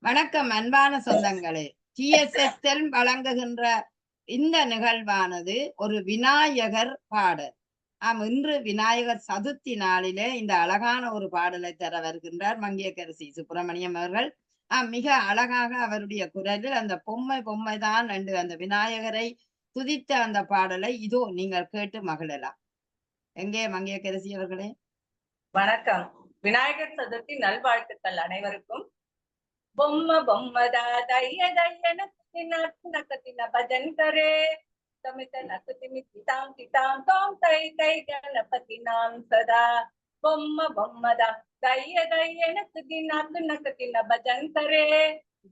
வணக்கம் அன்பான சொந்தங்களே. TSS வழங்குகின்ற இந்த நிகழ்வானது ஒரு விநாயகர் பாடல். இன்று விநாயகர் சதுர்த்தி நாளிலே இந்த அழகான ஒரு பாடலை தர வருகின்றார் மங்கையர்க்கரசி சுப்பிரமணியம் அவர்கள். மிக அழகாக அவருடைய குரலில் அந்த பொம்மை பொம்மைதான் என்று அந்த விநாயகரை துதித்த அந்த பாடலை இதோ நீங்கள் கேட்டு மகிழலாம். எங்கே மங்கையர்க்கரசி அவர்களே? வணக்கம். விநாயகர் சதுர்த்தி நல்வாழ்த்துக்கள் அனைவருக்கும். பொம்ம பொம்மதா தைய தையன நக்கத்தின பஜன் கரே தமிழ நக்குத்திமி திதாம் திதாம் தோம் தை தை கணபதி நாம் சதா. பொம்ம பொம்மதா தைய தையன நக்கத்தின பஜன் கரே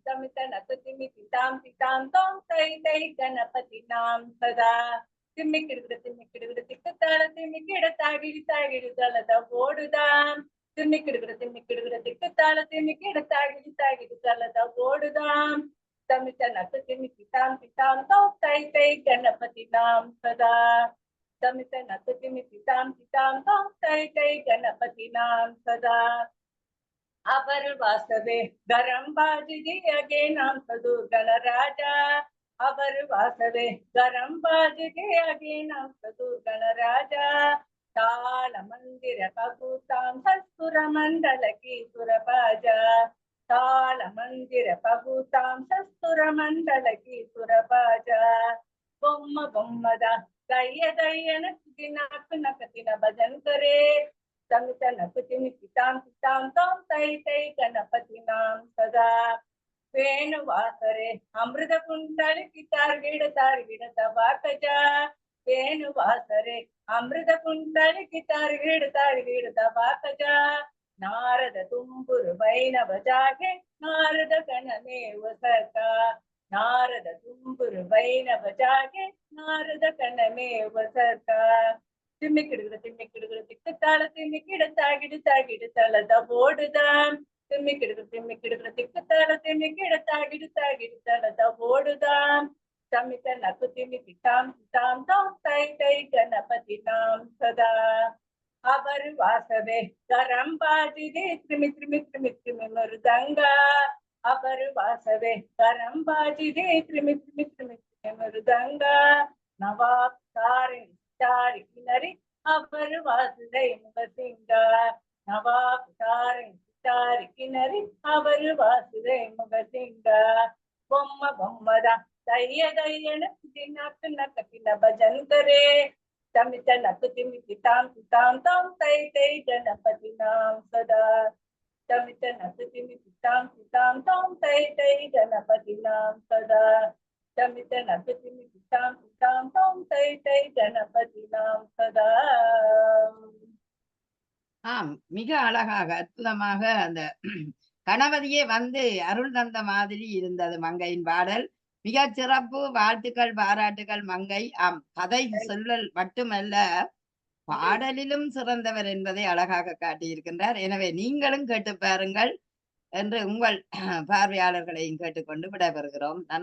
தமிழ நக்குத்திமி திதாம் திதாம் தோம் தை தை கணபதி நாம் சதா. திம்மிக்கிடுகிற திக்கு தாள திம்மிக்கிட தாகிடு தாகிடு தளத ஓடுதான். திம்மிக்கிடுகிற திக்கு தாள திம்மிக்கிட தாகிடு தாகிடு தளத ஓடுதான். தமிழ நக்கு திம்மி திதாம் திதாம் தோம் தை தை கணபதி நாம் சதா. தமிழ நக்கு திம்மி திதாம் திதாம் தோம் தை தை கணபதி நாம் சதா. அவர் வாசவே கரம் பாஜி அகே நாம் சது கணராஜா. அவர் வாசவே கரம் பாஜிಗೆ ಅಗೆ நாம் ಸದು ಗಣರಾಜ. ತಾಳ ಮಂದಿರ ಪಗುತಾಂ ಸಸ್ಸುರ ಮಂಡಲಕಿ ಸುರಪಾಜ. ತಾಳ ಮಂದಿರ ಪಗುತಾಂ ಸಸ್ಸುರ ಮಂಡಲಕಿ ಸುರಪಾಜ. ಬೊಮ್ಮ ಬೊಮ್ಮದ ದಯ್ಯ ದಯ್ಯನ ನಾಕು ನಕತಿನ ಭಜನ್ ಕರೆ ತಮಿತ ನಕುತಿನಿ ಪಿತಾಂ ಪಿತಾಂ ತೋಂ ತೈ ತೈ ಗಣಪತಿ ನಾಂ ಸದಾ. ವೇಣುವಾಸರೆ ಅಮೃತ ಕುಂಡಲಿಕಿ ತಾರ್ಗಿಡ ತವಾಕಜ. ವೇಣುವಾಸರೆ ಅಮೃತ ಕುಂಡಲಿಕಿ ತಾರ್ಗಿಡ ತವಾಕಜ. ನಾರದ ತುಂಬುರು ವೈನವ ಜಾಗೆ ನಾರದ ಕಣಮೇವ ಸಕ. ನಾರದ ತುಂಬುರು ವೈನವ ಜಾಗೆ ನಾರದ ಕಣಮೇವ ಸಕ. ತಿಮ್ಮಿಕಿಡುಗಿಡ ತಿಕ್ಕು ತಾಳ ತಿಮ್ಮಿಕಿಡ ತಾಗಿಡು ತಾಗಿಡು ತಳದ ಓಡುದಾನ್. திம்மிக்கிடுகிற திக்கு தாள திம்மிக்கிட தாகிடு தாகிடு தளத ஓடுதான். தமிழ நக்கு திம்மி திட்டாம் திட்டாம் தோம் தை தை கணபதி நாம் சதா. அவர் வாசவே கரம் பாஜிதே திமி திமி திமி திமி மிருதங்கா. அவர் வாசவே கரம் பாஜிதே திமி திமி திமி திமி மிருதங்கா. நவாப் சாரி சாரி கிணறி அவர் வாசுதை முகசிங்கா. நவாப் சாரி கிணறி அவர் வாசுதை முகசிங்க. பொம்ம பொம்மதா தைய தையன நாக்கு நக்கத்தின பஜன் கரே தமிழ நக்கு திம்மி திதாம் திதாம் தோம் தை தை கணபதி நாம் சதா. தமிழ நக்கு திம்மி திதாம் திதாம் தோம் தை தை கணபதி நாம் சதா. தமிழ நக்கு திம்மி திதாம் திதாம் தோம் தை தை கணபதி நாம் சதா. மிக அழகாக அற்புதமாக அந்த கணபதியே வந்து அருள் தந்த மாதிரி இருந்தது மங்கையின் பாடல். மிக சிறப்பு. வாழ்த்துக்கள், பாராட்டுகள் மங்கை. கதை சொல்லல் மட்டுமல்ல, பாடலிலும் சிறந்தவர் என்பதை அழகாக காட்டியிருக்கின்றார். எனவே நீங்களும் கேட்டு பாருங்கள் என்று உங்கள் பார்வையாளர்களையும் கேட்டுக்கொண்டு விடைபெறுகிறோம். நன்றி.